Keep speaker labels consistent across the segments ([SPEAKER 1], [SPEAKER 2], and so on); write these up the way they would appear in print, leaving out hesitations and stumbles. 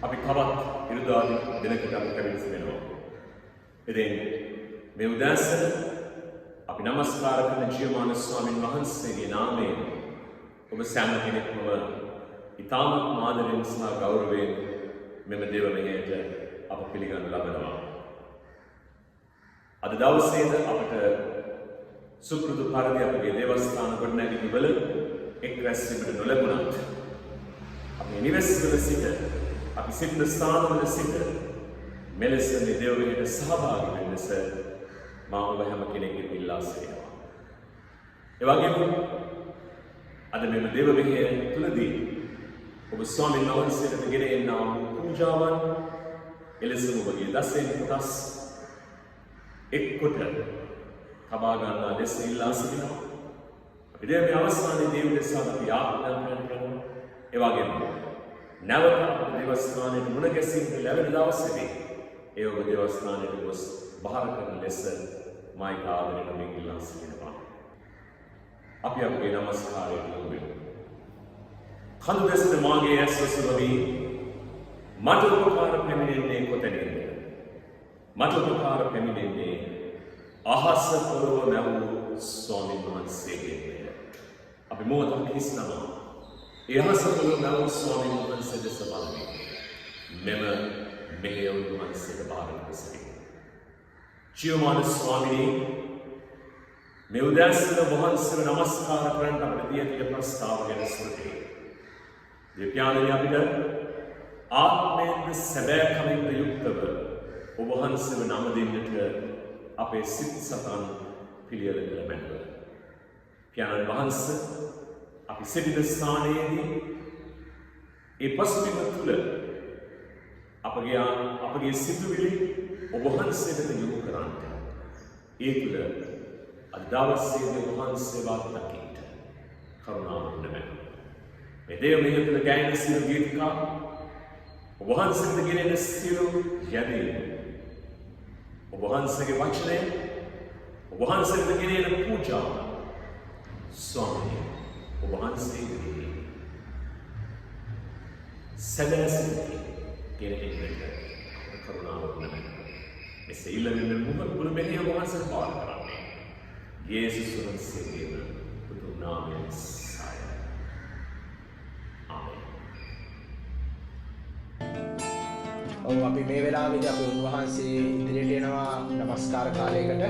[SPEAKER 1] අපි තවත් ඉරිදාදී දිනකට අපි කැවිලි වෙනවා. ඉතින් මේ උදෑසන අපි නමස්කාර කරන ජීවමාන ස්වාමීන් වහන්සේගේ නාමයෙන් ඔබ සෑම කෙනෙක්ම ඉතාමත් ආදරයෙන් සහ ගෞරවයෙන් මෙම දේව මෙහෙයට අප පිළිගනු ලබනවා. අද දවසේද අපට සුපුරුදු පරිදි අපගේ දේවස්ථාන ගොඩනැගිලි වල එක් රැස්වීමට නොලැබුණත් අපේ නිවෙස්වල සිට අපි සිටින ස්ථානවල සිට මෙලෙස මේ දේව මෙහෙයට සහභාගී වෙන ලෙස මා ඔබ හැම කෙනෙක්ගෙන් ඉල්ලා සිටිනවා. ඒ වගේම අද මෙම දේව මෙහෙය තුලදී ඔබ ස්වාමීන් වහන්සේට ගෙන එන්නා වූ පූජාවන් එලෙසම ඔබගේ දසෙන් කොටස් එක්කොට තබා ගන්නා ලෙස ඉල්ලා සිටිනවා. අපි මේ අවස්ථානයේ දේව දෙසා අපි ආඥා කරනවා. ඒ වගේම නැවත අපේ දේවස්ථානයේ මුණ ගැසීමට ලැබෙන දවසේදී ඒ ඔබ දේවස්ථානයේ ගොස් බහර කරන ලෙස මයි ආදරයෙන් මේ ඉල්ලා සිටිනවා. අපි අපගේ නමස්කාරයට යොමු වෙමු. කඳු දැසට මාගේ ඇස් වසුරවි මට උපකාර පැමිණෙන්නේ කොතැනින්ද? මට උපකාර පැමිණෙන්නේ අහස පොළොව නැවූ ස්වාමීන් වහන්සේගෙන්. අපි මොහොතක් හිස්නවා. ඒ අහස පොළොව නැවූ ස්වාමීන් වහන්සේ දෙස බලමින් මෙම මෙහෙය උන්වහන්සේට බාර කරසිටිමු. ජීවමාන ස්වාමීනි, මේ උදෑසන වහන්සේව නමස්කාර කරන්න අපිට තියෙන ප්‍රස්තාව ගැන ස්මෘතියි. දෙවියන්ගේ අපිට ආත්මයෙන් සැබෑ කමින් යුක්තව ඔබ වහන්සේව නම දෙන්නට අපේ සිත් සතන් පිළියෙල කළ මැනව. පියාණන් වහන්සේ අපි සිටින ස්ථානයේදී ඒ පසුබිම තුළ අපගේ සිතුවිලි ඔබ වහන්සේට යොමු කරන්නට ඒ තුළ අද දවසේදී ඔබ වහන්සේව අත්දකින්නට කරුණාව වුණා. මේ දේව මෙහෙය තුළ ගැයෙන සියලු ගීතිකා ඔබ වහන්සේට ගෙනෙන සියලු යැදීම් ඔබ වහන්සේගේ වචනය ඔබ වහන්සේට ගෙනෙන පූජාව ස්වාමී ඔබ වහන්සේගේ සදහසිතේ ගෙනෙන්නට කරුණාව වුණා. මෙසේ ඉල්ලගෙන මුල මෙහෙය ඔබ වහන්සේට පාර කරන්නේ යේසුස් වහන්සේගේ උතුම් නාමයෙන් සාය. ආමේන්.
[SPEAKER 2] ඔව් අපි මේ වෙලාවේදී අපි උන්වහන්සේ ඉදිරියට එනවා নমස්කාර කාලයකට.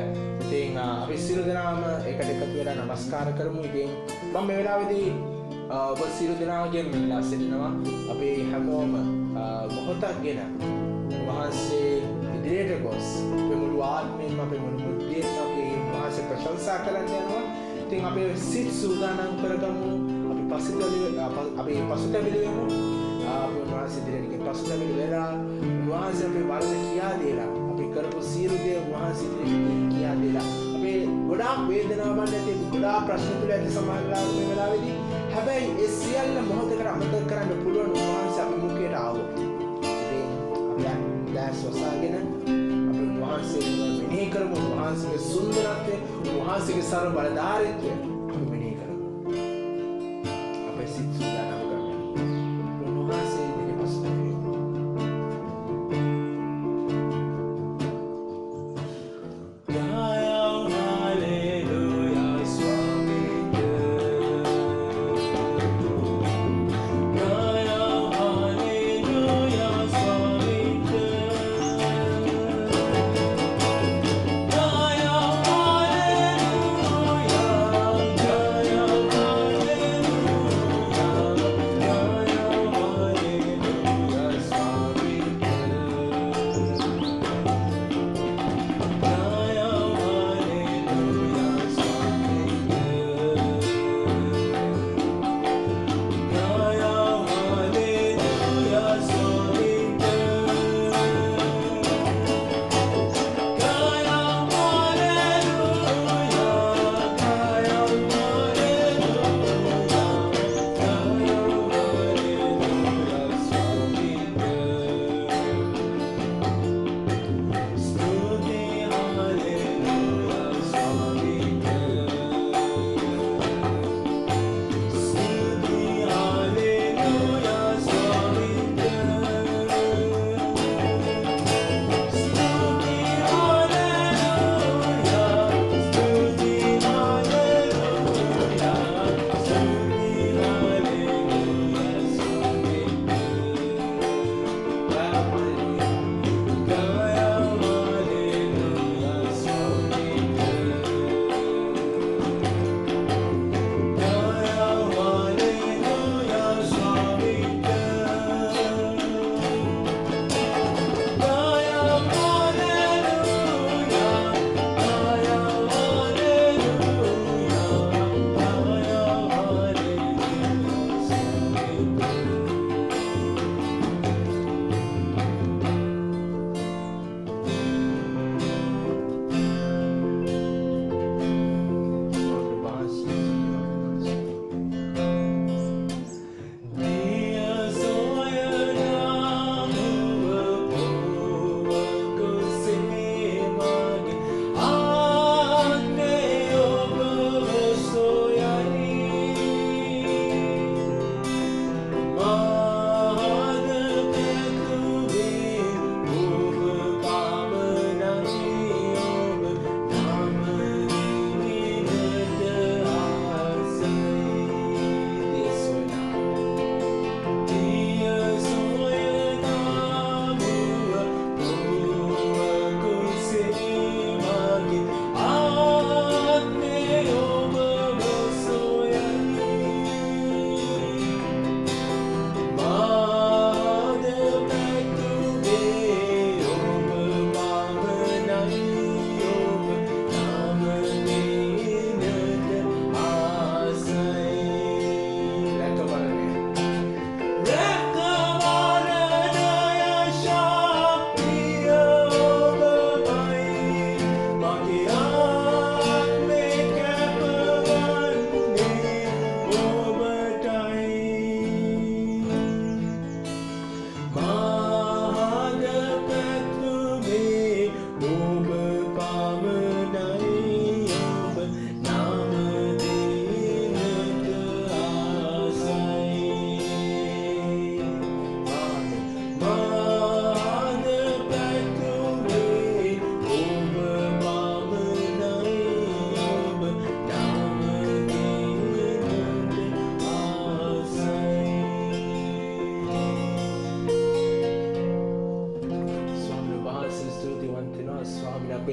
[SPEAKER 2] ඉතින් අපි සියලු දෙනාම එකට එකතු වෙලා নমස්කාර කරමු. ඉතින් මම මේ වෙලාවේදී ඔබ සියලු දෙනාගෙන් ඉල්ලා සිටිනවා අපි හැමෝම මොහොතක්ගෙන උන්වහන්සේ ඉදිරියට ගොස් අපේ මුළු ආත්මයෙන්ම අපේ මුළු බුද්ධියෙන් අපි උන්වහන්සේ ප්‍රශංසා කරන්න යනවා. ඉතින් අපේ සිත් සූදානම් කරගමු. අපි පසුතැවිලි වෙමු. අපි උන්වහන්සේ ඉදිරියට පසුතැවිලි වෙලා උන්වහන්සේ අපේ වරද කියා දීලා අපි කරපු සියලු දේ උන්වහන්සේ ඉදිරියට කියා දීලා අපේ ගොඩාක් වේදනාවක් නැති ගොඩාක් ප්‍රශ්න තුල ඇති සමාජලාව මේ වෙලාවේදී හැබැයි ඒ සියල්ල මොහොතකට අමතක කරන්න පුළුවන් උන්වහන්සේ අපි මුඛයට ආවොත්. ඉතින් අපි දැස් වසාගෙන අපි උන්වහන්සේ මෙනෙහි කරමු. උන්වහන්සේගේ සුන්දරත්වය, උන්වහන්සේගේ සර්ව බලධාරීත්වය අපි මෙනෙහි කරමු. අපේ සිත් සූදානම් කරමු. උන්වහන්සේ ඉදිරියට පසුතැවෙමු.
[SPEAKER 3] Hallelujah.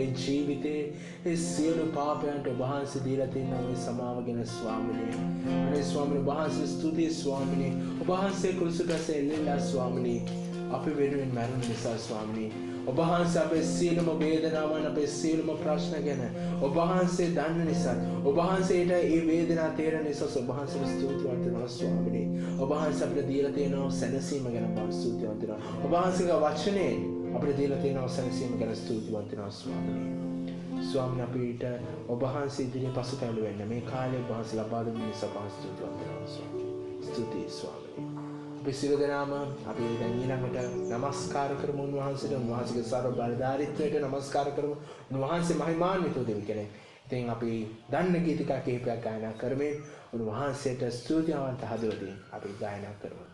[SPEAKER 2] අපේ ජීවිතේ ඒ සියලු පාපයන්ට ඔබ වහන්සේ දීලා තියෙන මේ සමාවගෙන ස්වාමිනේ. අනේ ස්වාමිනේ වහන්සේ ස්තුතියි ස්වාමිනේ. ඔබ වහන්සේ කුරුසකසේ එල්ලලා ස්වාමිනේ අපි වෙනුවෙන් මැරුණ නිසා ස්වාමිනේ. ඔබ වහන්සේ අපේ සියලුම වේදනාවන් අපේ සියලුම ප්‍රශ්න ගැන ඔබ වහන්සේ දන්න නිසා ඔබ වහන්සේට මේ වේදනාව තේරෙන නිසා ඔබ වහන්සේට ස්තුතිවන්ත වෙනවා ස්වාමිනේ. ඔබ වහන්සේ අපිට දීලා තියෙන සැනසීම ගැන බව ස්තුතිවන්ත වෙනවා. ඔබ වහන්සේගේ වචනේ අපිට දීලා තියෙන සැනසීම ගැන ස්තුතිවන්ත වෙනවා ස්වාමිනේ. ස්වාමීන් අපිට ඔබ වහන්සේ ඉදිරියේ පසුතැවිලි වෙන්න මේ කාලේ ඔබ වහන්සේ ලබා දුන්න නිසා ඔබ වහන්සේ ස්තුතිවන්ත වෙනවා ස්වාමීනි. ස්තුතියි ස්වාමිනේ. අපි සියලු දෙනාම අපි දැන් ඊළඟට නමස්කාර කරමු උන්වහන්සේට. උන්වහන්සේගේ සර්ව බලධාරීත්වයට නමස්කාර කරමු. උන්වහන්සේ මහිමාන්විත දෙවි කෙනෙක්. ඉතින් අපි දන්න ගීතිකා කිහිපයක් ගායනා කරමින් උන්වහන්සේට ස්තුතිවන්ත හදවතින් අපි ගායනා කරමු.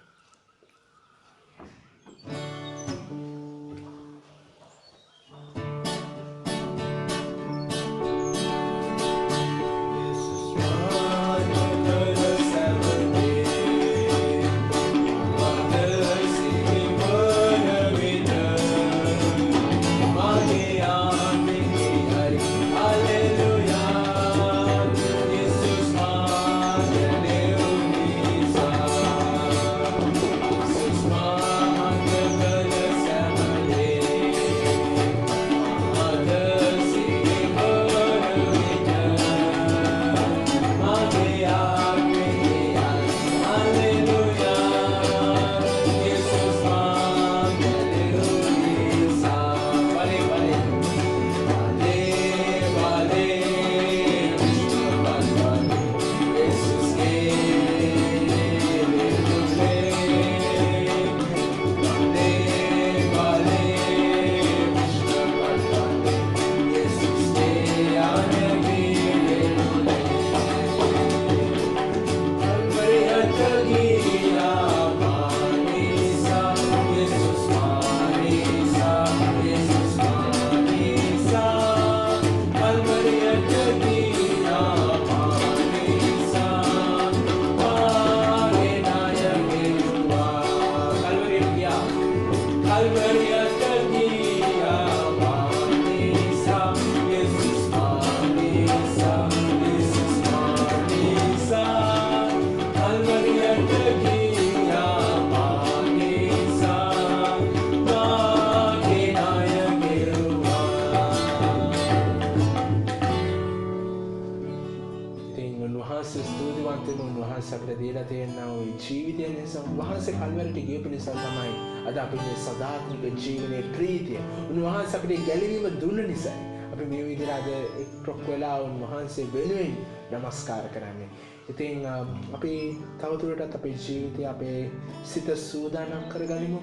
[SPEAKER 2] ජීවිතය නිසා උන්වහන්සේ කල්වරට ගියපු නිසා තමයි අද අපේ සදාත්මික ජීවනයේ ප්‍රීතිය උන්වහන්සේ අපිට ගැලවීම දුන්න නිසා අපි මේ විදිහට අද එක්රොක් වෙලා උන්වහන්සේ වෙනුවෙන් නමස්කාර කරන්නේ. ඉතින් අපි තවදුරටත් අපේ ජීවිතය අපේ සිත සූදානම් කරගනිමු.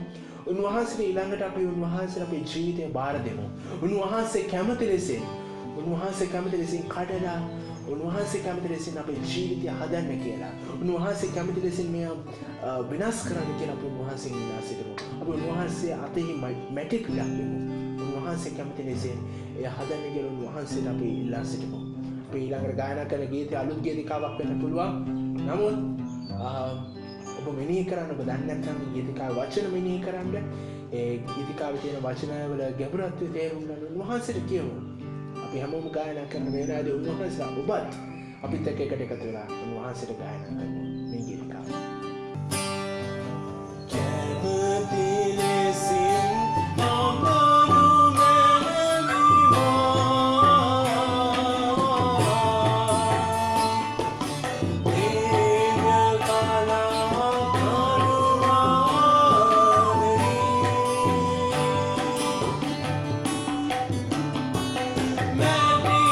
[SPEAKER 2] උන්වහන්සේට ඊළඟට අපි උන්වහන්සේට අපේ ජීවිතය බාර දෙමු. උන්වහන්සේ කැමති ලෙසින් කඩලා උන්වහන්සේ කැමති ලෙසින් අපේ ජීවිතය හදන්න කියලා. උන්වහන්සේ කැමති ලෙසින් මේ විනාශ කරන්න කියලා අපි උන්වහන්සේගෙන් ඉල්ලා සිටිමු. අපි උන්වහන්සේ අතෙහි මැටි පිටක් දෙමු. උන්වහන්සේ කැමති ලෙසින් එය හදන්න කියලා උන්වහන්සේට අපි ඉල්ලා සිටිමු. අපි ඊළඟට ගායනා කරන ගීතය අලුත් ගීතිකාවක් වෙන්න පුළුවන්. නමුත් ඔබ මෙනෙහි කරන්න ඔබ දන්නේ නැත්නම් මේ ගීතිකාවේ වචන මෙනෙහි කරන්න ඒ ගීතිකාවේ තියෙන වචනවල ගැඹුරත්වය තේරුම් ගන්න උන්වහන්සේට කියමු. අපි හැමෝම ගායනා කරන වේලාවේ උන්වහන්සේ ඔබත් අපිත් එක්ක එකට එකතු වෙලා උන්වහන්සේට ගායනා කරමු මේ ගීතිකාව. කැමති ලෙසින්
[SPEAKER 3] Many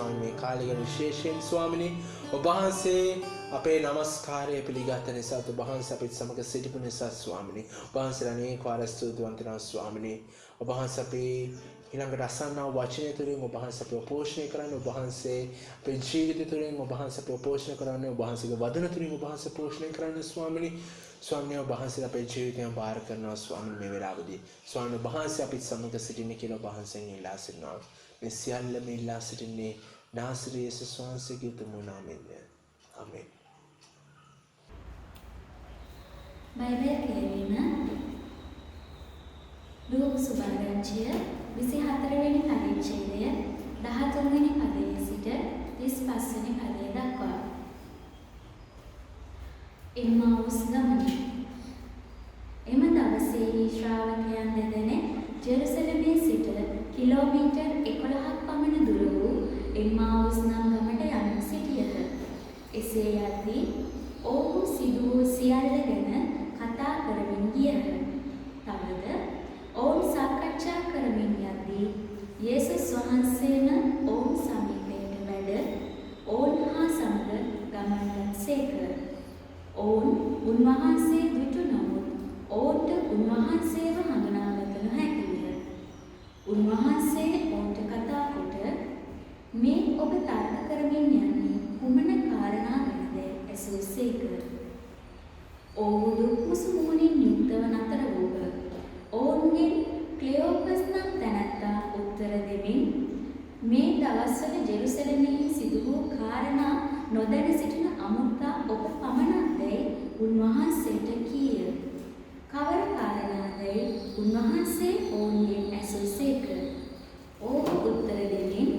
[SPEAKER 2] ස්වාමීනි මේ කාලේ ගැන විශේෂයෙන් ස්වාමීනි ඔබ වහන්සේ අපේ নমස්කාරය පිළිගත් නිසා ඔබ වහන්සේ අපිට සමග සිටිපු නිසා ස්වාමීනි ඔබ වහන්සේලා අනේක වාර ස්තුතිවන්ත වෙනවා ස්වාමීනි ඔබ වහන්සේ අපේ ඊළඟට අසන්නා වචනය තුළින් ඔබ වහන්සේ අපව පෝෂණය කරන්න ඔබ වහන්සේ අපේ ජීවිතය තුළින් ඔබ වහන්සේ අපව පෝෂණය කරන්න ඔබ වහන්සේගේ වදන තුළින් ඔබ වහන්සේ පෝෂණය කරන්න ස්වාමීනි ස්වාමීනි ඔබ වහන්සේ අපේ ජීවිතයන් බාර කරනවා ස්වාමීනි මේ වෙලාවදී ස්වාමීනි ඔබ වහන්සේ අපිත් සමග සිටින්න කියලා ඔබ වහන්සේගෙන් ඉල්ලා සිටිනවා මේ සියල්ලම ඉල්ලා සිටින්නේ නාසරේ යේසුස් වහන්සේගේ උතුම් නාමයෙන් ආමේන්
[SPEAKER 3] බයිබල් කියවීම ලූකා සුභාරංචිය 24 වෙනි පරිච්ඡේදය 13 වෙනි පදයේ සිට 35 වෙනි පදය දක්වා. එම්මාවුස් ගමන. එම දවසේ ශ්‍රාවකයන් දෙදෙනෙක් ජෙරුසලමේ සිට කිලෝමීටර් 11ක් පමණ දුර වූ එම්මාවුස් නම් ගමට යන්න සිටියහ. එසේ යද්දී ඔවුහු සිදු වූ සියල්ල ගැන කතා කරමින් ගියහ. තවද ඔවුන් සාකච්ඡා කරමින් යද්දී යේසුස් වහන්සේම ඔවුන් සමීපයට වැඩ ඔවුන් හා සමග ගමන් ගත්සේක. ඔවුන් උන්වහන්සේ දුටු නමුත් ඔවුන්ට උන්වහන්සේව හඳුනාගත නොහැකි විය. උන්වහන්සේ ඔවුන්ට කතා කොට මේ ඔබ තර්ක කරමින් යන්නේ කුමන කාරණා ගැනද ඇසූසේක. ඔවුහු දුක් මුසු මුහුණින් යුක්තව නතර වූහ. ඔවුන්ගෙන් ක්ලියෝපස් නම් තැනැත්තා උත්තර දෙමින් මේ දවස්වල ජෙරුසලමෙහි සිදු වූ කාරණා නොදැන සිටින අමුත්තා ඔබ පමණක්දැයි උන්වහන්සේට කීය. කවර කාරණාදැයි උන්වහන්සේ ඔවුන්ගෙන් ඇසූසේක. ඔවුහු උත්තර දෙමින්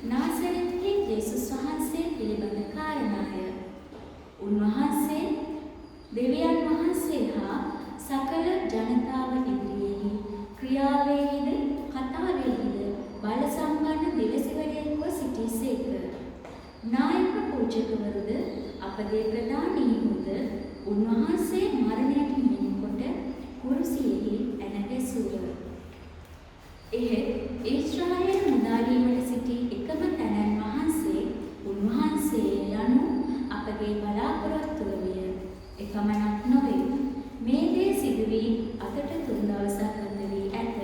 [SPEAKER 3] නාසරෙත්හි යේසුස් වහන්සේ පිළිබඳ කාරණාය. උන්වහන්සේ දෙවියන් වහන්සේ හා සකල ජනතාව ඉදිරියේ ක්‍රියාවේද කතාවේද බල සම්පන්න දිවසිවරයෙක්ව සිටීසේක. නායක පූජකවරුද අපගේ ප්‍රධානීහුද උන්වහන්සේ මරණයට මින්කොට කුරුසියෙහි ඇන ගැසූහ. එහෙත් ඊශ්‍රායල් මුදාලීමට සිටි එකම තැනැන් වහන්සේ උන්වහන්සේ යනු අපගේ බලාපොරොත්තුව විය. එකමනක් නොවේ. මේ දේ සිදු වී අදට 3 දවසක් ගත වී ඇත.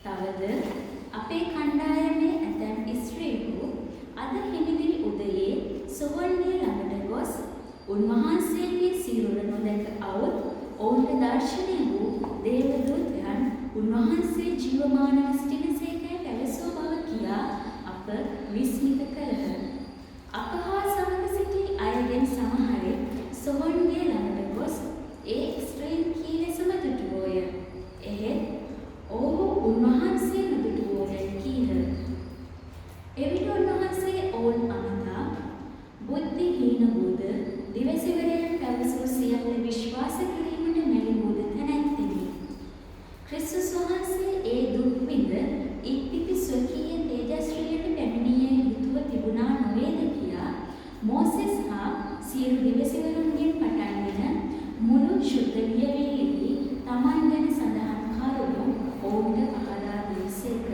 [SPEAKER 3] තවද අපේ කණ්ඩායමේ ඇතැම් ස්ත්‍රීහු අද හිමිදිරි උදයේ සොහොන්ගේ ළඟට ගොස් උන්වහන්සේගේ සිරුර නොදැක අවුත් ඔවුන්ට දර්ශනය වූ දේවදූතයන් උන්වහන්සේ ජීවමානව සිටිනසේකැයි පැවසූ බව කියා අප විස්මිත කළහ. අප හා සමග සිටි අයගෙන් සමහරෙක් සොහොන්ගේ ළඟට ගොස් ඒ ස්ත්‍රීන් කී ලෙසම දුටුවෝය. එහෙත් ඔවුහු උන්වහන්සේ නොදුටුවෝයැයි කීහ. එවිට උන්වහන්සේ ඔවුන් අමතා බුද්ධිහීන වූද දිවසිවරයන් පැවසූ සියල්ල විශ්වාස කිරීමට මැලි වූද තැනැත්තෙමි. ක්‍රිස්තුස් වහන්සේ ඒ දුක් විඳ ඉක්පිපි ස්වකීය තේජස්ශ්‍රීයට පැමිණිය යුතුව තිබුණා නොවේද කියා මෝසෙස් හා සියලු දිවසිවරුන්ගෙන් පටන්ගෙන මුළු ශුද්ධ ලියවිල්ලෙහි තමන් ගැන සඳහන් කරුණු ඔවුන්ට පහදා දෙසේක.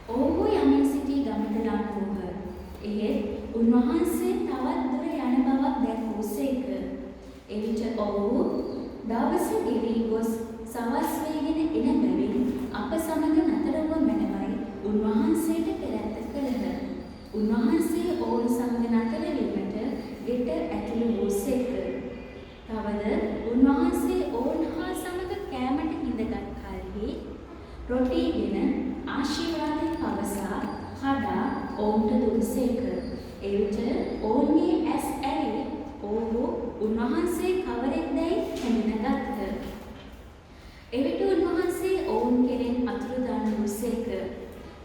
[SPEAKER 3] ඔවුහු යමින් සිටි ගමට ලං වූහ. එහෙත් උන්වහන්සේ තවත් දුර යන බවක් දැක්වූසේක. එවිට ඔවුහු දවස ගෙවී ගොස් සවස් වේගෙන එන බැවින් අප සමග නතරව මැනවයි උන්වහන්සේට පෙරැත්ත කළහ. උන්වහන්සේ ඔවුන් සමග නතර වීමට ගෙට ඇතුළු වූසේක. තවද උන්වහන්සේ ඔවුන් හා සමග කෑමට හිඳගත් කල්හි රොටීගෙන ආශිර්වාදය පවසා කඩා ඔවුන්ට දුන්සේක. එවිට ඔවුන්ගේ ඇස් ඇරි ඔවුහු උන්වහන්සේ කවරෙක්දැයි හැඳිනගත්හ. එවිට උන්වහන්සේ ඔවුන් කෙරෙන් අතුරුදන් වූසේක.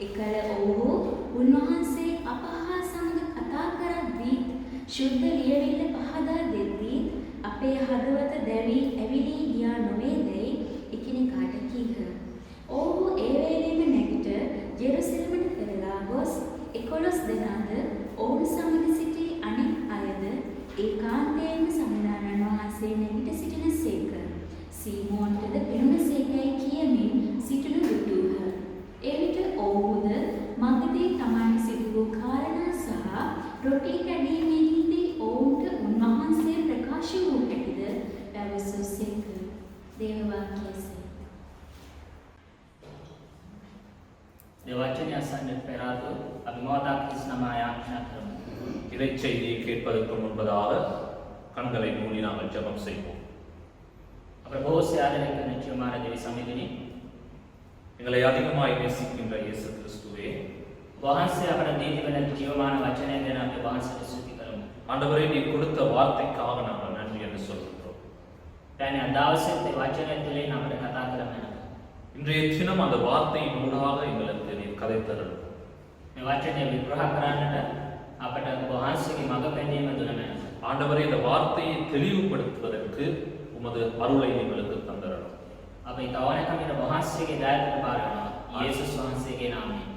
[SPEAKER 3] එකල ඔවුහු උන්වහන්සේ අප හා සමග කතා කරද්දී ශුද්ධ ලියවිල්ල පහදා දෙද්දී අපේ හදවත දැවී ඇවිලී ගියා නොවේදැයි එකිනෙකාට කීහ. ඔවුහු ඒ වේලේම නැගිට ජෙරුසලමට පෙරලා ගොස් 11 දෙනාද ඔවුන් සමග සිටි අනෙක් අයද ඒකාන්තයෙන්ම සමිඳානන් වහන්සේ නැගිට සිටිනසේක. සීමෝන්ටද පෙනුනසේකැයි කියමින් සිටිනු දුටුහ. එවිට ඔවුහුද මගදී තමන් සිදු
[SPEAKER 4] වාදතු අපි මොහොතක් හිස් නම ආරක්ෂා කරමු.
[SPEAKER 1] இறை செய்தியை கேட்பதற்கு முன்பதாக கண்களை மூடி நாங்கள் ஜெபம் செய்வோம்.
[SPEAKER 4] අපේ බොහෝසේ ආදරය කරන ජීවමාන දෙවි සමිඳුනි
[SPEAKER 1] எங்களை அதிகமாய் நேசிக்கின்ற இயேசு கிறிஸ்துவே,
[SPEAKER 4] වහන්සේ අපට දී තිබෙන ජීවමාන වචනය ගැන අපි වහන්සේට ස්තුති කරමු.
[SPEAKER 1] ஆண்டவரே நீர் கொடுத்த வார்த்தைக்காக நாங்கள் நன்றி என்று சொல்கிறோம்.
[SPEAKER 4] දැන් අදවසේ මේ වචනය තුළින් අපිට කතා කරන්න.
[SPEAKER 1] இன்றைய தினம் அந்த வார்த்தையின் ஊடாக எங்களுக்கு நீர் கதை தரணும்.
[SPEAKER 4] මේ වචනය විග්‍රහ කරන්නට අපට වහන්සේගේ මඟ පෙන්වීම දුන්න මැනව.
[SPEAKER 1] ஆண்டவரே இந்த வார்த்தையை தெளிவுபடுத்துவதற்கு உமது அருளை எங்களுக்கு தந்தரணும்.
[SPEAKER 4] අපි තවනකමිට වහන්සේගේ දයාවට පාරනවා. යේසුස් වහන්සේගේ නාමයෙන්.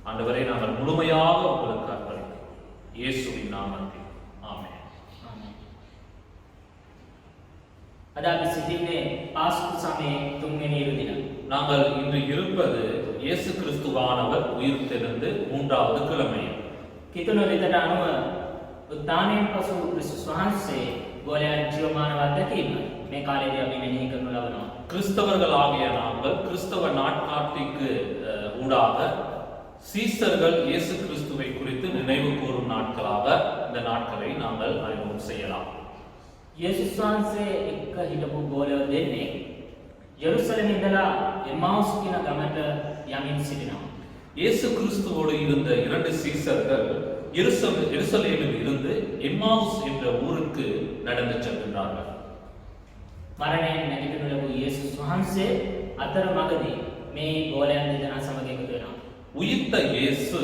[SPEAKER 1] ஆண்டவரே நாங்கள் முழுமையாக உங்களுக்கு அர்ப்பணிக்கிறோம். இயேசுவின் நாமத்தில் ஆமென்.
[SPEAKER 4] ආමේන්. අද අපි සිටින්නේ පාස්කු සමයේ තුන්වෙනි ඉරු දින.
[SPEAKER 1] நாங்கள் இன்று இருப்பது இயேசு கிறிஸ்துவானவர் உயிர்த்தெழுந்து 3வது கிழமை.
[SPEAKER 4] කිතුණු රිතට අනුව උත්ථානයෙන් පසු ක්‍රිස්තුස් වහන්සේ ගෝලයන් ජීවමානව අත්දැකීම මේ කාලයේදී අපි මෙනෙහි කරනු ලබනවා.
[SPEAKER 1] கிறிஸ்தவர்களாகிய நாங்கள் கிறிஸ்தவ நாட்காட்டிக்கு ஊடாக சீசர்கள் இயேசு கிறிஸ்துவை குறித்து நினைவு கூறும் நாட்களாக இந்த நாட்களை நாங்கள் அறிமுகம் செய்யலாம்.
[SPEAKER 4] යේසුස් වහන්සේ එක්ක හිටපු ගෝලයෝ දෙන්නේ යෙරුසලම ඉඳලා එම්මාවුස් කියන ගමට යමින් සිටිනවා.
[SPEAKER 1] இயேசு கிறிஸ்துவோடு இருந்த 2 சீசர்கள் எருசலேமில் இருந்து எம்மாவுஸ் என்ற ஊருக்கு நடந்து சென்றார்கள்.
[SPEAKER 4] මරණයෙන් නැගිටිනු ලැබූ යේසුස් වහන්සේ අතරමඟදී මේ ගෝලයන් දෙදෙනා සමග එකතු වෙනවා.
[SPEAKER 1] உயிர்த்த இயேசு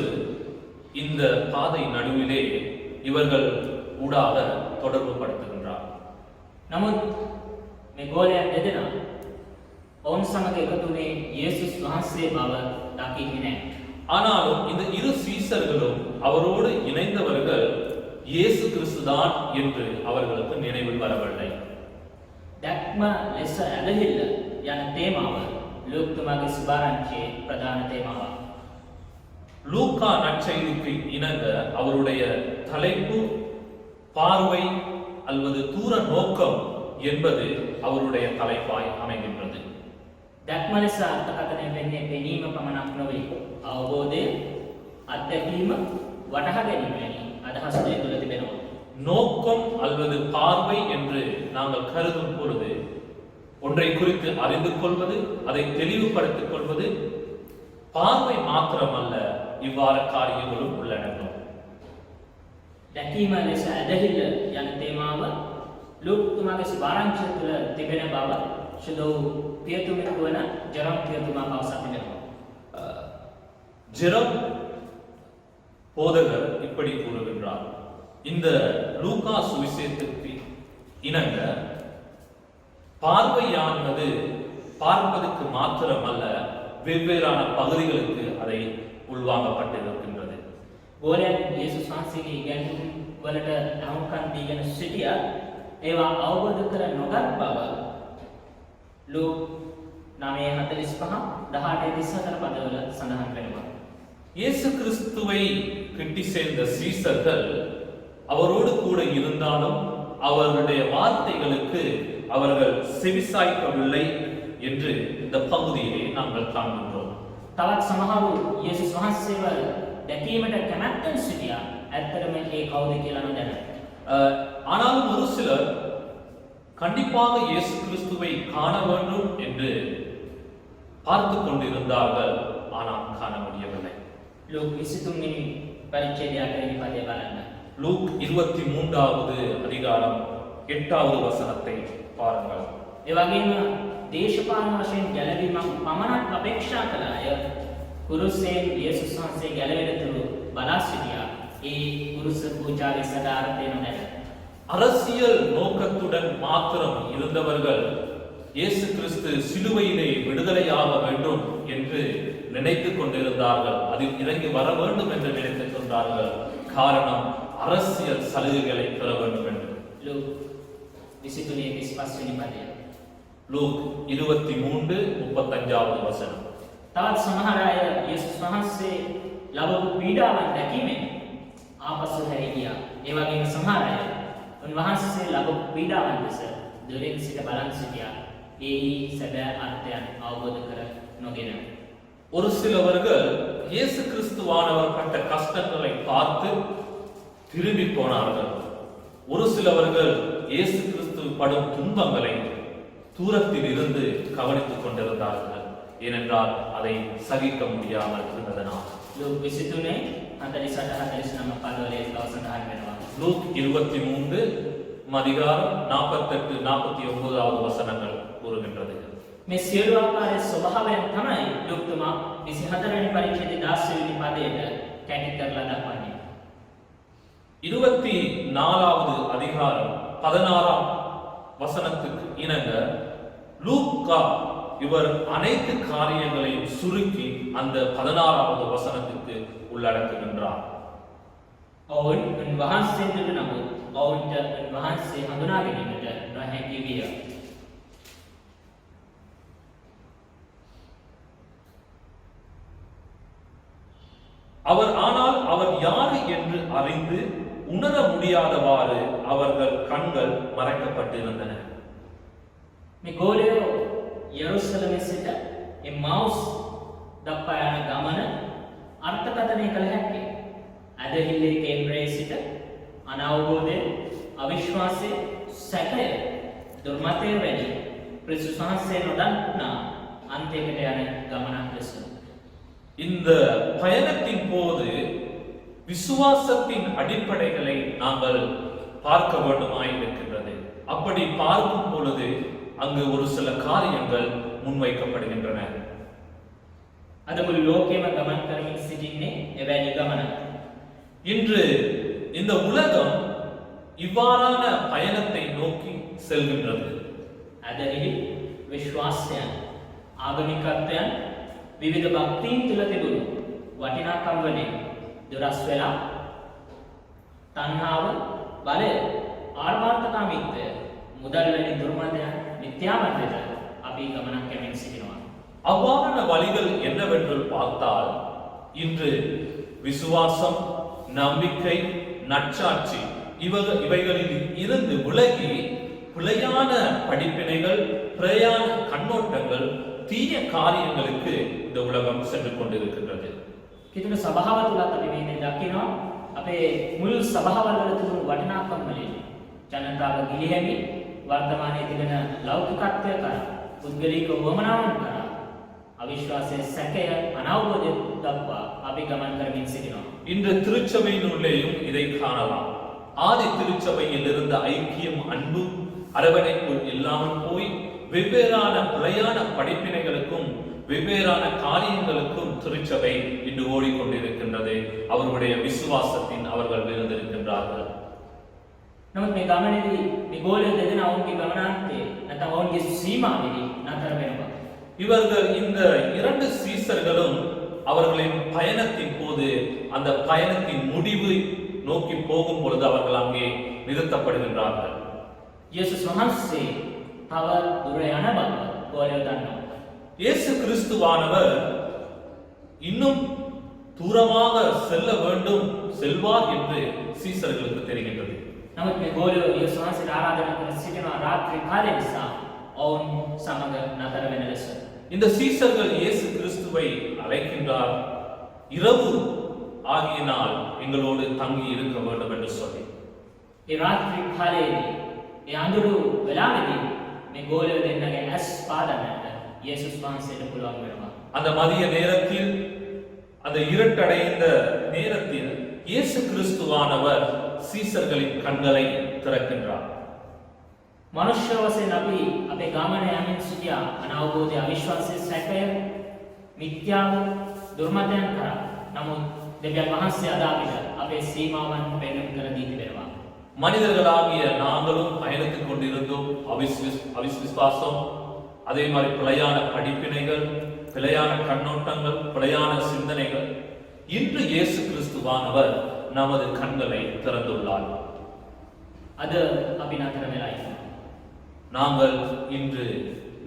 [SPEAKER 1] இந்த பாதை நடுவிலே இவர்கள் ஊடாக தொடர்பு படுத்துகின்றார்.
[SPEAKER 4] නමුත් මේ ගෝලයන් දෙදෙනා ඔවුන් සමග එකතුනේ යේසුස් වහන්සේ බව දකින්නේ නැහැ.
[SPEAKER 1] ஆனாலும் இந்த 2 சீசர்களும் அவரோடு இணைந்தவர்கள் இயேசு கிறிஸ்துதான் என்று அவர்களுக்கு நினைவில் வரவில்லை.
[SPEAKER 4] දැක්ම ලෙස ඇදහිල්ල යන තේමාව ලූක්තුමාගේ සුභාරංචියේ ප්‍රධාන තේමාවක්.
[SPEAKER 1] லூக்கா நற்செய்திக்கு இணங்க அவருடைய தலைப்பு பார்வை அல்லது தூர நோக்கம் என்பது அவருடைய தலைப்பாய் அமைகின்றது.
[SPEAKER 4] දැක්ම ලෙස අර්ථකථනය වෙන්නේ පෙනීම පමණක් නොවේ. අවබෝධය, අත්දැකීම, වටහා ගැනීම වැනි අදහස් දෙක තුළ තිබෙනවා.
[SPEAKER 1] நோக்கம் அல்லது பார்வை என்று நாங்கள் கருதும் பொழுது ஒன்றை குறித்து அறிந்து கொள்வது, அதை தெளிவுபடுத்திக் கொள்வது, பார்வை மாத்திரமல்ல, இவ்வாறு காரியங்களும் உள்ளடங்கும்.
[SPEAKER 4] දැකීම ලෙස ඇදහිල්ල යන තේමාව ලූක්තුමාගේ සුභාරංචිය තුළ තිබෙන බව සුදු පියතුමෙකු වන ජෙරම් පියතුමා පවසා තිබෙනවා.
[SPEAKER 1] ஜெரம் போதகர் இப்படி கூறுகின்றார். இந்த லூக்கா சுவிசேஷத்திற்கு இணங்க பார்வையானது பார்ப்பதற்கு மாத்திரமல்ல, வெவ்வேறான பகுதிகளுக்கு அதை உள்வாங்கப்பட்டிருக்கின்றது.
[SPEAKER 4] ගෝලයන් යේසුස් වහන්සේගේ ඉගැන්වීම් වලට අහුම්කම් දීගෙන සිටියා ඒවා අවබෝධ කර නොගත් බව ලූක් 9:45 18:34 පදවල සඳහන් වෙනවා.
[SPEAKER 1] இயேசு கிறிஸ்துவை கிட்டி சேர்ந்த சீசர்கள் அவரோடு கூட இருந்தாலும் அவருடைய வார்த்தைகளுக்கு அவர்கள் செவிசாய்க்கவில்லை என்று இந்த பகுதியிலே நாங்கள் காண்கின்றோம்.
[SPEAKER 4] තවත් සමහරු යේසුස් වහන්සේව දැකීමට කැමැත්තෙන් සිටියා. ඇත්තටම ඒ කවුද කියලා නොදැන.
[SPEAKER 1] ஆனாலும் ஒரு சிலர் கண்டிப்பாக இயேசு கிறிஸ்துவை காண வேண்டும் என்று பார்த்து கொண்டிருந்தார்கள், ஆனால் காண முடியவில்லை.
[SPEAKER 4] ලූක් 23 වෙනි පරිච්ඡේදය 8 වෙනි පදය බලන්න.
[SPEAKER 1] லூக் 23வது அதிகாரம் 8வது வசனத்தை பாருங்கள்.
[SPEAKER 4] ඒ වගේම දේශපාලන වශයෙන් ගැළවීමක් පමණක් අපේක්ෂා කළ අය කුරුසයෙන් යේසුස් වහන්සේ ගැලවෙනතුරු බලා සිටියා. ඒ කුරුස පූජාවේ සදාර්ථය නොදැන.
[SPEAKER 1] அரசியல் நோக்கத்துடன் மாத்திரம் இருந்தவர்கள் இயேசு கிறிஸ்து சிலுவையிலே விடுதலையாக வேண்டும் என்று நினைத்துக் கொண்டிருந்தார்கள். அதில் இறங்கி வர வேண்டும் என்று நினைத்துக் கொண்டார்கள். காரணம் அரசியல் சலுகைகளை பெற வேண்டும் என்று.
[SPEAKER 4] ලූක් 23:25 වෙනි පදය.
[SPEAKER 1] லூக் 23:35வது வசனம்.
[SPEAKER 4] තවත් සමහර අය යේසුස් වහන්සේ ලබපු පීඩාවන් දැකීමෙන් ආපසු හැරී ගියා. ඒ වගේම සමහර අය උන්වහන්සේ ලබපු පීඩාවන් දැස දුරින් සිට බලන් සිටියා. ඒහි සැබෑ අර්ථයන් අවබෝධ කර නොගෙන.
[SPEAKER 1] ஒரு சிலவர்கள் இயேசு கிறிஸ்துவானவர் பட்ட கஷ்டங்களை பார்த்து திரும்பி போனார்கள். ஒரு சிலவர்கள் இயேசு கிறிஸ்து படும் துன்பங்களை தூரத்தில் இருந்து கவனித்துக் கொண்டிருந்தார்கள். ஏனென்றால் அதை சகிக்க முடியாமல் இருந்ததனால்.
[SPEAKER 4] ලූක් 23 48 49 පදවලේ සඳහන් වෙනවා.
[SPEAKER 1] லூக் 23 அதிகாரம் 48 49வது வசனங்கள் கூறுகின்றது.
[SPEAKER 4] මේ සියලු ආකාරයේ ස්වභාවයෙන් තමයි ලූක් තුමා 24 වෙනි පරිච්ඡේදයේ 16 වෙනි පදයට කැටි කරලා දක්වන්නේ.
[SPEAKER 1] 24வது அதிகாரம் 16ஆம் வசனத்துக்கு இணங்க லூக்கா இவர் அனைத்து காரியங்களையும் சுருக்கி அந்த 16வது வசனத்துக்கு உள்ளடக்குகின்றார்.
[SPEAKER 4] ඔවුන් උන්වහන්සේට නමුත් ඔවුන්ට උන්වහන්සේ හඳුනා ගැනීමට නොහැකි විය.
[SPEAKER 1] ஆனால் அவர் யாரு என்று அறிந்து உணர முடியாதவாறு அவர்கள் கண்கள் மறைக்கப்பட்டிருந்தன.
[SPEAKER 4] මේ ගෝලයෝ යෙරුසලමේ සිට එම්මාවුස් දක්වා යන ගමන අර්ථකථනය කළ හැකි. ඇදහිල්ලේ කේන්ද්‍රයේ සිට අනවබෝධය, අවිශ්වාසය, සැකය, දුර්මතය වැනි ක්‍රිස්තුස් වහන්සේ නොදන්නා අන්තයකට යන ගමනක් ලෙස
[SPEAKER 1] இந்த பயணத்தின் போது விசுவாசத்தின் அடிப்படைகளை நாங்கள் பார்க்க வேண்டுமாயிருக்கின்றது. அப்படி பார்க்கும் பொழுது அங்கு ஒரு சில காரியங்கள் முன்வைக்கப்படுகின்றன.
[SPEAKER 4] අද මුළු ලෝකෙම ගමන් කරමින් සිටින්නේ එවැනි ගමනක්.
[SPEAKER 1] இன்று இந்த உலகம் இவ்வாறான பயணத்தை நோக்கி செல்கின்றது.
[SPEAKER 4] ඇදහිලි, විශ්වාසයන්, ආගමිකත්වයන්, විවිධ භක්තියින් තුළ තිබුණු වටිනාකම් වලින් දුරස් වෙලා තණ්හාව, බලය, ආර්මාර්ථකාමීත්වය, මුදල් වැනි දුර්මදයන්, මිත්‍යාවන්තයට අපි ගමනක් යමින් සිටිනවා.
[SPEAKER 1] அவ்வாறான வழிகள் என்னவென்று பார்த்தால் இன்று விசுவாசம், நம்பிக்கை, நற்சாட்சி இவைகளில் இருந்து விலகி பிழையான படிப்பினைகள், பிழையான கண்ணோட்டங்கள், தீய காரியங்களுக்கு இந்த உலகம் சென்று கொண்டிருக்கின்றது.
[SPEAKER 4] කිතුණු සභාව තුලත් අපි මේ දකිනවා අපේ මුල් සභාවල් වල තිබුණු වටිනාකම් වලින් ජනතාව ගිලිහෙමි වර්තමානයේ තිබෙන ලෞකිකත්වය කරා, පුද්ගලික වමනාවන් කරා, අවිශ්වාසයේ සැකය, අනවබෝධය දක්වා අපි ගමන් කරමින් සිටිනවා.
[SPEAKER 1] இன்று திருச்சபையின் உள்ளேயும் இதை காணலாம். ஆதி திருச்சபையில் இருந்த ஐக்கியம், அன்பு, அரவணைப்பு இல்லாமல் போய் வெவ்வேறான பிழையான படிப்பினைகளுக்கும் வெவ்வேறான காரியங்களுக்கும் திருச்சபை இன்று ஓடிக்கொண்டிருக்கின்றது. அவர்களுடைய விசுவாசத்தின் அவர்கள் விழுந்திருக்கின்றார்கள்.
[SPEAKER 4] නමුත් මේ ගමනේදී මේ ගෝලය දෙදෙනා ඔවුන්ගේ ගමනාන්තයේ නැත්නම් ඔවුන්ගේ සීමාවෙදී නතර වෙනවා.
[SPEAKER 1] இவர்கள் இந்த இரண்டு சீசர்களும் அவர்களின் பயணத்தின் போது அந்த பயணத்தின் முடிவை நோக்கி போகும் பொழுது அவர்கள் அங்கே நிறுத்தப்படுகின்றார்கள்.
[SPEAKER 4] යේසුස් වහන්සේ තව දුර යන බව ගෝලයෝ දන්නවා.
[SPEAKER 1] இயேசு கிறிஸ்துவானவர் இன்னும் தூரமாக செல்ல வேண்டும், செல்வார் என்று சீசர்களுக்கு தெரிகின்றது.
[SPEAKER 4] නමුත් මේ ගෝලයෝ යේසුස් වහන්සේට ආරාධනා කර සිටිනවා රාත්‍රී කාලය නිසා ඔවුන් සමග නතර වෙන ලෙස.
[SPEAKER 1] இந்த சீசர்கள் இயேசு கிறிஸ்துவை அழைக்கின்றார். இரவு ஆகியனால் எங்களோடு தங்கி இருக்க வேண்டும் என்று சொல்லி.
[SPEAKER 4] ඒ රාත්‍රී කාලයේදී ඒ අඳුරු වෙලාවේදී මේ ගෝලයෝ දෙන්නගේ ඇස් පාදන්නට යේසුස් වහන්සේට පුළුවන් වෙනවා.
[SPEAKER 1] அந்த மதிய நேரத்தில், அந்த இருட்டடைந்த நேரத்தில் இயேசு கிறிஸ்துவானவர் சீசர்களின் கண்களை திறக்கின்றார்.
[SPEAKER 4] මනුෂ්‍ය වශයෙන් අපි අපේ ගමන යමින් සිටියා අනවබෝධය, අවිශ්වාසය, සැකය, මිත්‍යාව, දුර්මතයන් කරා. නමුත් දෙවියන් වහන්සේ අද අපිට අපේ සීමාවන් පෙන්වන්න කර දී තිබෙනවා.
[SPEAKER 1] மனிதர்களாகிய நாங்களும் பயணித்துக் கொண்டிருந்தோம். அவிஸ்வாசம், அதே மாதிரி பிழையான படிப்பினைகள், பிழையான கண்ணோட்டங்கள், பிழையான சிந்தனைகள். இன்று இயேசு கிறிஸ்துவானவர் நமது கண்களை திறந்துள்ளார்.
[SPEAKER 4] අද අපි නතර වෙලා ඉන්නවා.
[SPEAKER 1] நாங்கள் இன்று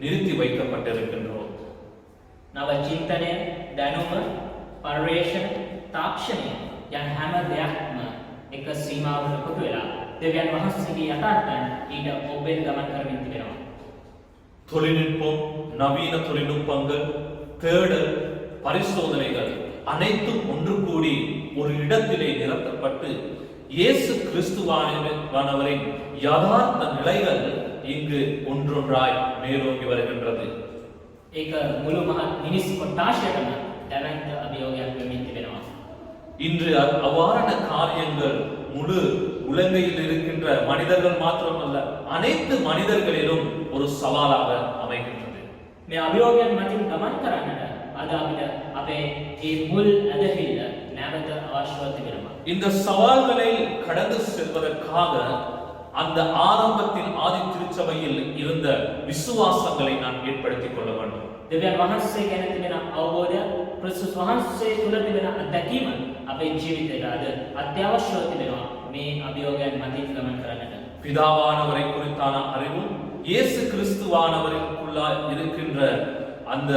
[SPEAKER 1] நிறுத்தி வைக்கப்பட்டிருக்கின்றோம்.
[SPEAKER 4] නව චින්තනය, දැනුම, පරිශ්‍රණ, තාක්ෂණය යන හැම දෙයක්ම එක සීමාවකට කොටු වෙලා දෙවියන් වහන්සේගේ යථාර්ථයන් ඊට ඔබෙන් ගමන් කරමින් තිබෙනවා.
[SPEAKER 1] தொழில்நுட்பம், நவீன தொழில்நுட்பங்கள், தேடல், பரிசோதனைகள் அனைத்தும் ஒன்று கூடி ஒரு இடத்திலே நிரப்பப்பட்டு இயேசு கிறிஸ்துவானவரின் யதார்த்த நிலைகள் இங்கு ஒன்றொன்றாய் மேலோங்கி வருகின்றது.
[SPEAKER 4] ඒක මුළු මහත් මිනිස් කොටාශයටම දැවැන්ත අභියෝගයක් වෙමින් තිබෙනවා.
[SPEAKER 1] இன்று அவ்வாறான காரியங்கள் முழு உலகையில் இருக்கின்ற மனிதர்கள் மாத்திரமல்ல, அனைத்து மனிதர்களிலும் ஒரு சவாலாக அமைகின்றது.
[SPEAKER 4] මේ අභියෝගයන් මතින් ගමන් කරන්නට අද අපිට අපේ මේ මුල් ඇදහිල්ල නැවත අවශ්‍යව තිබෙනවා.
[SPEAKER 1] இந்த சவால்களை கடந்து செல்வதற்காக அந்த ஆரம்பத்தில் ஆதி திருச்சபையில் இருந்த விசுவாசங்களை நான் ஏற்படுத்திக் கொள்ள வேண்டும்.
[SPEAKER 4] දෙවියන් වහන්සේ ගැන තිබෙන අවබෝධය, ක්‍රිස්තුස් වහන්සේ තුළ තිබෙන අත්දැකීම අපේ ජීවිතයට අද අත්‍යවශ්‍යව තිබෙනවා මේ අභියෝගයන් මතින් ගමන් කරන්නට.
[SPEAKER 1] பிதாவானவரை குறித்தான அறிவும் இயேசு கிறிஸ்துவானவருக்குள்ள இருக்கின்ற அந்த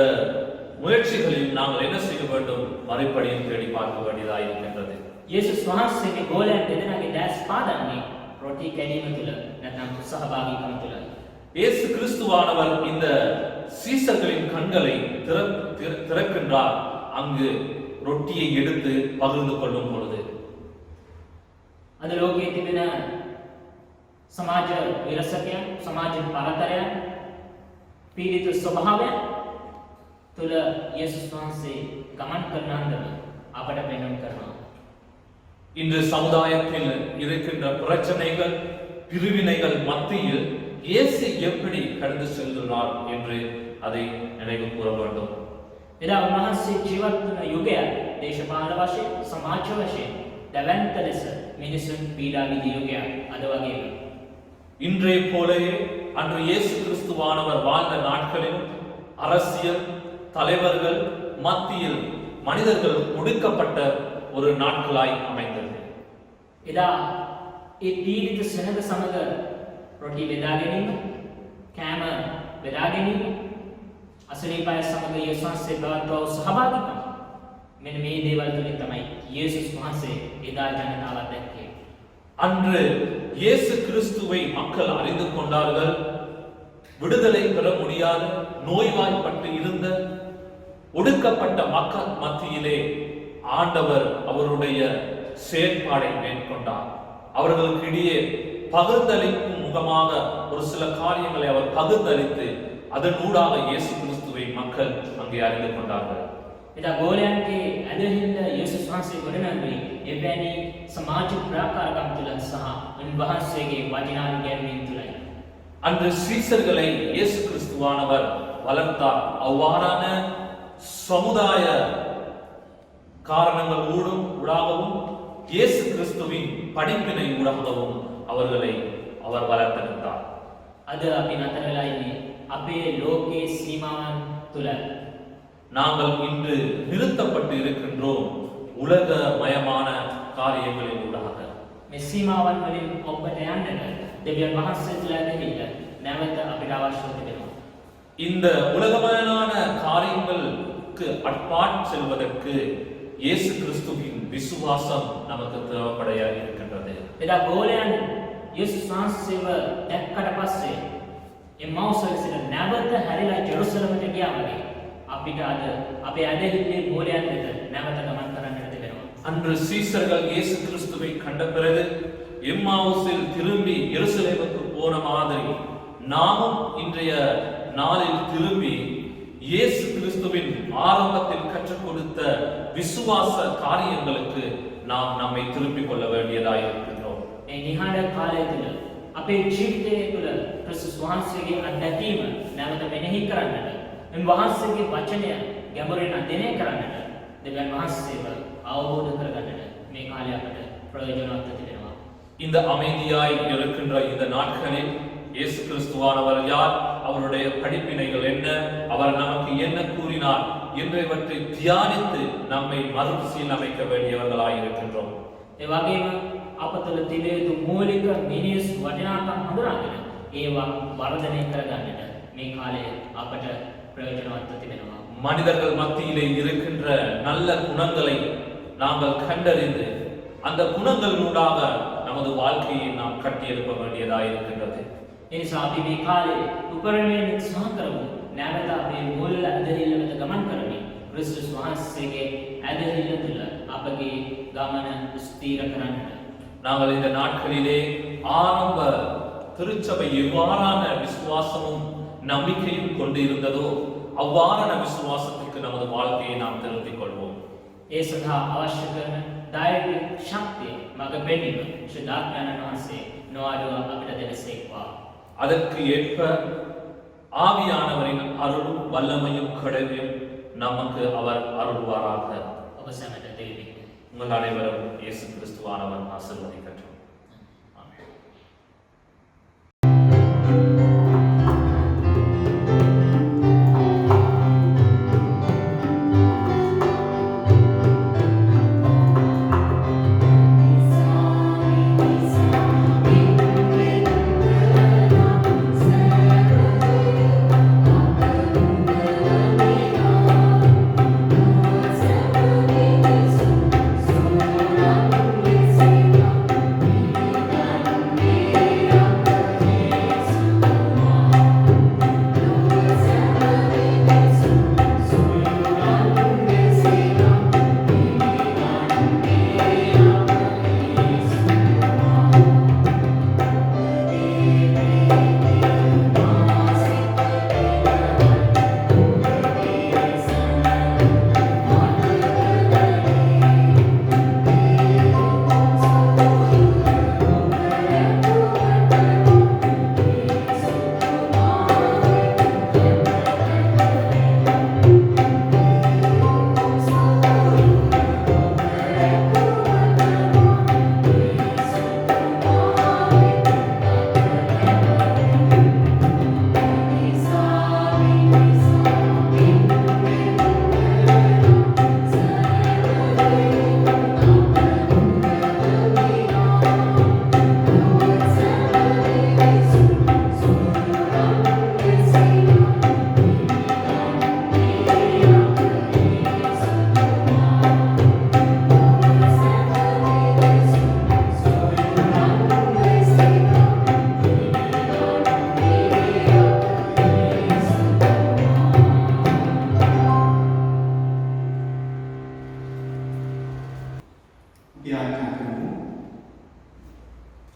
[SPEAKER 1] முயற்சிகளில் நாங்கள் என்ன செய்ய வேண்டும்? மறுபடியும் தேடி பார்க்க வேண்டியதாக இருக்கின்றது.
[SPEAKER 4] යේසුස් වහන්සේගේ ගෝලයන් දෙදෙනාගේ දැස් පාදන්නේ රොටි කැඩීම තුළ නැත්නම් සහභාගීකම තුළ.
[SPEAKER 1] இயேசு கிறிஸ்துவானவர் இந்த சீசர்களின் கண்களை திறக்கின்றார் அங்கு ரொட்டியை எடுத்து பகிர்ந்து கொள்ளும் பொழுது.
[SPEAKER 4] අද ලෝකයේ තිබෙන සමාජ විරසකයන්, සමාජ පරතරයන්, පීඩිත ස්වභාවයන් තුළ යේසුස් වහන්සේ ගමන් කරන අන්දම අපට පෙන්වන්න කරනවා.
[SPEAKER 1] இன்று சமுதாயத்தில் இருக்கின்ற பிரச்சனைகள், பிரிவினைகள் மத்தியில் இயேசு எப்படி கடந்து செல்கிறார் என்று அதை நினைவு கூற வேண்டும்.
[SPEAKER 4] එදා උන්වහන්සේ ජීවත් වන යුගය දේශපාලන වශයෙන්, සමාජ වශයෙන් දැවැන්ත ලෙස මිනිසුන් පීඩා විඳි යුගයක් අද වගේම.
[SPEAKER 1] இன்றைய போலவே அன்று இயேசு கிறிஸ்துவானவர் வாழ்ந்த நாட்களில் அரசியல் தலைவர்கள் மத்தியில் மனிதர்கள் ஒடுக்கப்பட்ட ஒரு நாட்களாய் அமைந்தது.
[SPEAKER 4] එදා ඒ පීඩිත සෙනඟ සමග රොටි බෙදා ගැනීම, කෑම බෙදා ගැනීම, අසනීප අය සමග යේසුස් වහන්සේ බවත්ව සහභාගීකම, මෙන්න මේ දේවල් තුලින් තමයි යේසුස් වහන්සේ එදා ජනතාවත් දැක්කේ.
[SPEAKER 1] அன்று இயேசு கிறிஸ்துவை மக்கள் அறிந்து கொண்டார்கள். விடுதலை பெற முடியாத, நோய்வாய்ப்பட்டு இருந்த, ஒடுக்கப்பட்ட மக்கள் மத்தியிலே ஆண்டவர் அவருடைய செயற்பாடை மேற்கொண்டார். அவர்களுக்கு இடையே பகிர்ந்தளிக்கும் முகமாக ஒரு சில காரியங்களை அவர் பகிர்ந்தளித்து அதனூடாக இயேசு கிறிஸ்துவை மக்கள் அங்கே அறிந்து கொண்டார்கள்.
[SPEAKER 4] එදා ගෝලයන්ගේ ඇදහිල්ල යේසුස් වහන්සේ ගොඩනැගුවේ එවැනි සමාජ ප්‍රාකාරකම් තුළ සහ උන්වහන්සේගේ වචනා ඉගැන්වීම් තුළයි.
[SPEAKER 1] அன்று சீசர்களை இயேசு கிறிஸ்துவானவர் வளர்த்தார். அவ்வாறான சமுதாய காரணங்கள் ஊடாகவும் இயேசு கிறிஸ்துவின் படிப்பினை ஊடாகவும் அவர்களை அவர் வளர்த்தெடுத்தார்.
[SPEAKER 4] අද අපි නතර වෙලා ඉන්නේ අපේ ලෝකයේ සීමාවන් තුළ.
[SPEAKER 1] நாங்கள் இன்று நிறுத்தப்பட்டு இருக்கின்றோம் உலகமயமான காரியங்களின் ஊடாக.
[SPEAKER 4] මේ සීමාවන් වලින් ඔබට යන්නට දෙවියන් වහන්සේ තුළ ඇදහිල්ල නැවත අපිට අවශ්‍ය වෙනවා.
[SPEAKER 1] இந்த உலகமயமான காரியங்களுக்கு அப்பாற் செல்வதற்கு இயேசு கிறிஸ்துவின் விசுவாசம் நமக்கு தேவைப்பட இருக்கின்றது.
[SPEAKER 4] එදා ගෝලයන් යේසුස් වහන්සේව දැක්කට පස්සේ එම්මාවුස් සිට නැවත හැරිලා ජෙරුසලමට ගියා වගේ අපිට අද අපේ ඇදහිල්ලේ ගෝලයන් වෙත නැවත ගමන් කරන්නට තිබෙනවා.
[SPEAKER 1] அன்று சீசர்கள் இயேசு கிறிஸ்துவை கண்ட பிறகு எம்மாவுஸில் திரும்பி எருசலேமுக்கு போன மாதிரி நாமும் இன்றைய நாளில் திரும்பி இயேசு கிறிஸ்துவின் ஆரம்பத்தில் கற்றுக் கொடுத்த விசுவாச காரியங்களுக்கு நாம் நம்மை திருப்பிக் கொள்ள வேண்டியதாக இருக்கின்றோம்.
[SPEAKER 4] මේ නිහඬ කාලය තුළ අපේ ජීවිතයේ තුළ ක්‍රිස්තුස් වහන්සේගේ අත්දැකීම නැවත මෙනෙහි කරන්නට, උන්වහන්සේගේ වචනය ගැඹුරින් අධ්‍යයනය කරන්නට, දෙවියන් වහන්සේව අවබෝධ කරගන්නට මේ කාලය අපට ප්‍රයෝජනවත් වෙනවා.
[SPEAKER 1] இந்த அமைதியாய் இருக்கின்ற இந்த நாட்களில் இயேசு கிறிஸ்துவானவர் யார், அவருடைய படிப்பினைகள் என்ன, அவர் நமக்கு என்ன கூறினார் என்பவற்றை தியானித்து நம்மை மறுசீலமைக்க வேண்டியவர்களாய் இருக்கின்றோம்.
[SPEAKER 4] ඒ වගේම අප තුළ තිබෙන යුතු මූලික මිනිස් වටිනාකම් හඳුනාගෙන ඒවා වර්ධනය කරගන්නට මේ කාලය අපට ප්‍රයෝජනවත් වෙනවා.
[SPEAKER 1] மனிதர்கள் மத்தியிலே இருக்கின்ற நல்ல குணங்களை நாங்கள் கண்டறிந்து அந்த குணங்களூடாக நமது வாழ்க்கையை நாம் கட்டியெழுப்ப வேண்டியதாக இருக்கின்றது.
[SPEAKER 4] ඒ නිසා අපි මේ කාලේ උපරිමයෙන් උත්සාහ කරමු නැවත අපේ මුල් ඇදහිල්ල වෙත ගමන් කරමින් ක්‍රිස්තුස් වහන්සේගේ ඇදහිල්ල තුළ අපගේ ගමන ස්ථීර කරන්නට
[SPEAKER 1] நாங்கள் இந்த நாட்களிலே ஆரம்ப திருச்சபை எவ்வாறான விசுவாசமும் நம்பிக்கையும் கொண்டு இருந்ததோ அவ்வாறான விசுவாசத்துக்கு நமது வாழ்க்கையை நாம் திருத்திக் கொள்வோம்.
[SPEAKER 4] ඒ සඳහා අවශ්‍ය කරන ධෛර්ය ශක්තිය මඟ පෙන්වීම ශුද්ධාත්මයන් වහන්සේ නොඅඩුව අපිට දෙනසේක්වා.
[SPEAKER 1] அதற்கு ஏற்ப ஆவியானவரின் அருளும் வல்லமையும் கடமையும் நமக்கு அவர் அருள்வாராக.
[SPEAKER 4] ඔබ සැමට දෙවි.
[SPEAKER 1] உங்கள் அனைவரும் இயேசு கிறிஸ்துவானவர் ஆசீர்வதிக்கட்டும். ஆமென்.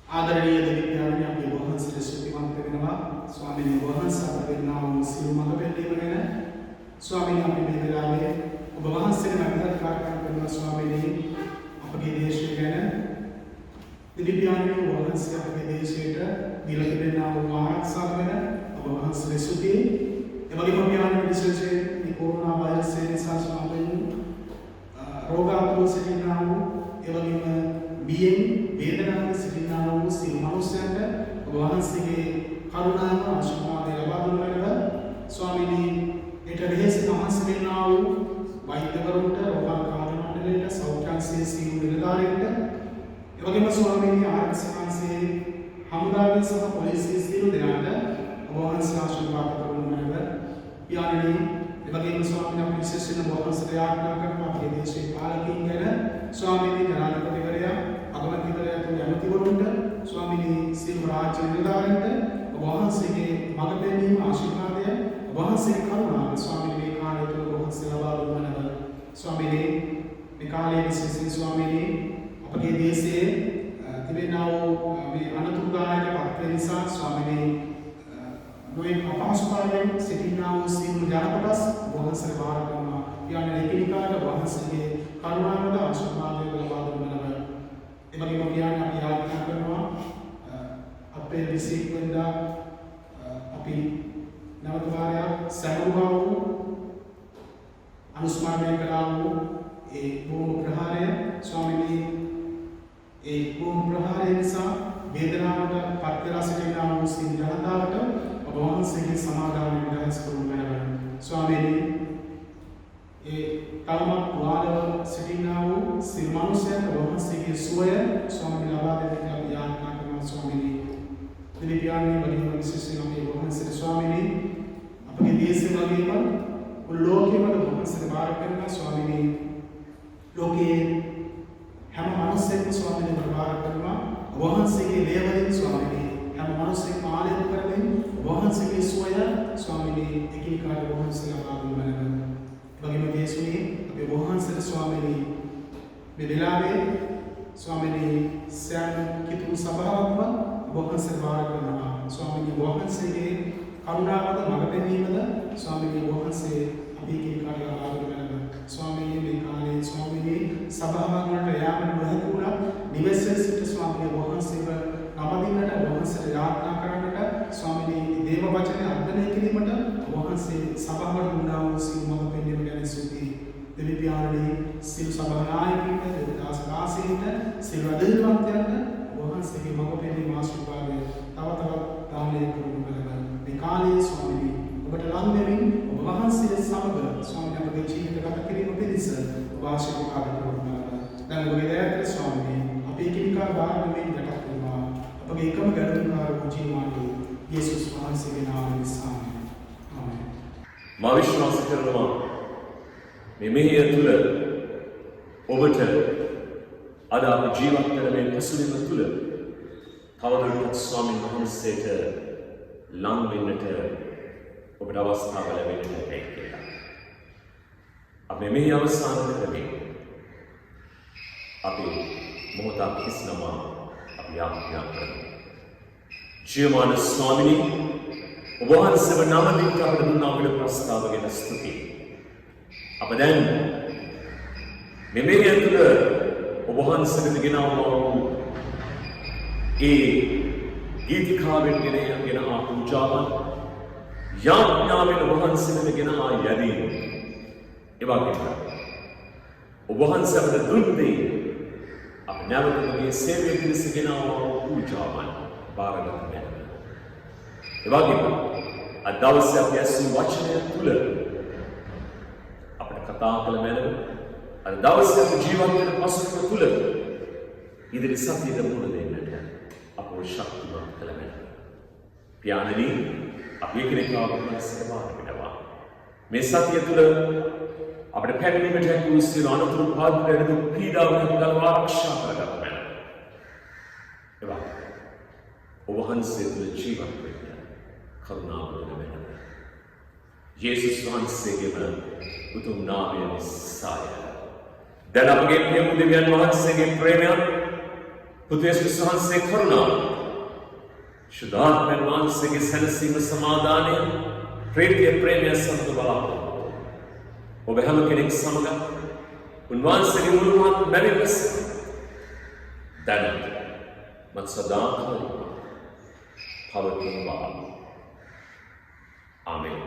[SPEAKER 5] ආදරණීය දෙවියන් අපේ වහන්සේට ස්තුතිවන්ත වෙනවා. ස්වාමීන් වහන්සේ අපට දෙන්නා වූ සියලු මඟ පෙන්වීම ගැන ස්වාමීන් අපි මේ වෙලාවේ ඔබ වහන්සේට මතක් ප්‍රාර්ථනා කරනවා. ස්වාමීන් අපගේ දේශය ගැන දෙවියන් වහන්සේ අපගේ දේශයට දීලා දෙන්නා වූ ආරක්ෂාව ගැන ඔබ වහන්සේට ස්තුතියි. එවැනිම අපි විශේෂයෙන් මේ කොරෝනා වෛරසය නිසා ස්වාමීන් රෝගාතුර සිටිනා වූ එවැනිම බියෙන් වේදනාවෙන් සිටිනා වූ සියලු මනුෂ්‍යයන්ට ඔබ වහන්සේගේ කරුණාව ආශිර්වාදය ලබා දුන වෙනව ස්වාමීනි ඊට වෙහෙස නමස් වෙනා වූ වෛද්‍යවරුන්ට රෝගාකාර මණ්ඩලයට සෞඛ්‍යංශයේ සියලු නිලධාරීන්ට එවැගේම ස්වාමීනි ආරක්ෂකයන්සේ හමුදාවේ සහ පොලිසිය සියලු දෙනාට ඔබ වහන්සේ ආශිර්වාද කරනු වෙනව යානි එවැගේම ස්වාමීනි අපි විශේෂයෙන් ඔබ වහන්සේට යාඥා කරනවා අපේ දේශයේ පාලකයන් ගැන ස්වාමීනි ජනාධිපතිවරයා අගමැතිවරයා තුන් යමතිවරුන්ට ස්වාමීනි සියලු රාජ්‍ය නිලධාරීන්ට ඔබ වහන්සේගේ මඟ පෙන්වීම ආශිර්වාදය ඔබ වහන්සේගේ කරුණාව ස්වාමීනි මේ කාලය තුළ ඔබ වහන්සේ ලබා දුන්නව ස්වාමීනි මේ කාලයේ විශේෂයෙන් ස්වාමීනි අපගේ දේශයේ තිබෙනා වූ මේ අනතුරුදායක පත්‍ය නිසා ස්වාමීනි නොයෙක් අපහසුතාවයන් සිටිනා වූ සියලු ජනකොටස් ඔබ වහන්සේට බාර කරනවා යන්නේ එකිනෙකාට ඔබ වහන්සේගේ කරුණාවට ආශිර්වාදය ලබා දුන්නව එවැනිම කියන්නේ අපි ආඥා කරනවා අපේ 21 වෙනිදා අපි නැවත වාරයක් සැලුවා වූ අනුස්මරණය කළා වූ ඒ බෝම්බ ප්‍රහාරය ස්වාමීනි ඒ බෝම්බ ප්‍රහාරය නිසා වේදනාවට පත් වෙලා සිටිනා වූ සියලු ජනතාවට ඔබ වහන්සේගේ සමාදානය විදහාස් කරනු වෙනව ස්වාමීනි ඒ තවමත් වාදව සිටිනා වූ සියලු මනුෂ්‍යයන්ට ඔබ වහන්සේගේ සුවය ස්වාමීනි ලබා දෙන්න අපි යාඥා කරනවා ස්වාමීනි දෙවියන්ගේ වලින් විශේෂයෙන් අපේ වහන්සේට ස්වාමීනි අපගේ දේශය වගේම ලෝකෙම ඔබ වහන්සේට බාර කරනවා ස්වාමීනි ලෝකයේ හැම මනුස්සයෙක්ම ස්වාමීනි බාර කරනවා ඔබ වහන්සේගේ ලේවලින් ස්වාමීනි හැම මනුස්සයෙක්ම ආලේප කරමින් ඔබ වහන්සේගේ සුවය ස්වාමීනි එකිනෙකාට ඔබ වහන්සේ ලබා දුන්නව වගේම දේශුනේ අපේ වහන්සේට ස්වාමීනි මේ වෙලාවේ ස්වාමීනි සෑම කිතුණු සභාවක්ම වහන්සේ බාර කරනවා. ස්වාමීනි වහන්සේගේ කරුණාවද මඟ පෙන්වීමද ස්වාමීනි වහන්සේ අපි කිරිකාරය ආරම්භ කරනවා. ස්වාමීනි මේ කාලේ ස්වාමීනි සභාවක් වලට යාමට නොහැකි වුණා. නිවෙස්වල සිට ස්වාමීනි වහන්සේව නමදින්නට වහන්සේට යාඥා කරන්නට ස්වාමීනි දේව වචනය අධ්‍යයනය කිරීමට වහන්සේ සභාවට දුන්නා වූ සියලු මඟ පෙන්වීම ගැන ස්තුතියි. දෙවි පියාණනි සියලු සභා නායකයින්ට දෙවිදාස දාසයින්ට සියලු අධිපතියන්ට වහන්සේගේ මඟ පෙන්වීම ආශිර්වාදය තව තවත් දානය කරනු කරගන්න. මේ කාලයේ ස්වාමීනි ඔබට ලං වෙමින් ඔබ වහන්සේ සමග ස්වාමීනි අපගේ ජීවිත ගත කිරීම පිණිස ඔබ ආශිර්වාද කරනු කරගන්න. දැන් ඔබගේ දයාවට ස්වාමීනි අපේ කිරිකා බාරගෙන යටත් වෙනවා. අපගේ එකම ගැටලුකාර ජීවමානී යේසුස් වහන්සේගේ නාමයෙන් සාමයි. ආමෙන්.
[SPEAKER 1] මා විශ්වාස කරනවා මේ මෙහෙය තුළ ඔබට අද අප ජීවත් වෙන මේ පසුබිම තුළ තවදුරටත් ස්වාමීන් වහන්සේට ලං වෙන්නට ඔබට අවස්ථාව ලැබෙන්නට ඇති කියලා. අපි මෙහි අවසන් කරමින් අපි මොහොතක් හිස්නමා අපි යාඥා කරමු. ජීවමාන ස්වාමිනී ඔබ වහන්සේව නමදින් අපට දුන්නා වූ ප්‍රස්තාව ගැන ස්තුතියි. අප දැන් මෙහෙය තුළ ඔබ වහන්සේට ගෙනාවු ඒ ගීතිකාවෙන් ගෙන ආ පූජාවන් යාඥාවෙන් ඔබ වහන්සේට ගෙන ආ යැදීම එවැගේම ඔබ වහන්සේ අපට දුන් දේ අප නැවත මේ සේවය පිණිස ගෙන ආ පූජාවන් බාරගත බැහැ. එවැගේම අද දවසේ අපි ඇසූ වචනය තුළ අපට කතා කළ මැනව අද දවසේ අපි ජීවත් වෙන පසුබිම තුළ ඉදිරි සතියට මුහුණ දෙන්නට අපව ශක්තිමත් කළ මැනව. පියාණනි අපි එකිනෙකාව මනසට වාර වෙනවා. මේ සතිය තුළ අපට පැමිණීමට හැකි වූ සියලු අනතුරු පාදවල දුක් පීඩාවන් ගලව ආරක්ෂා කරගත මැනව. එවැගේම ඔබ වහන්සේ තුළ ජීවත් වෙන්න කරුණාව කරන මැනව. යේසුස් වහන්සේගේම උතුම් නාමය නිසාය. දැන් අපගේ ප්‍රිය දෙවියන් වහන්සේගේ ප්‍රේමය පුතු යේසුස් වහන්සේ කරුණාව ශුද්ධාත්මයන් වහන්සේගේ සැනසීම සමාදානය ප්‍රේතිය ප්‍රේමය සමග බලාපොරොත්තු ඔබ හැම කෙනෙක් සමග උන්වහන්සේගේ මුළුමහත් බැවින් ලෙස දැනට මත් සදාකාලික පවතිනවා. ආමෙන්.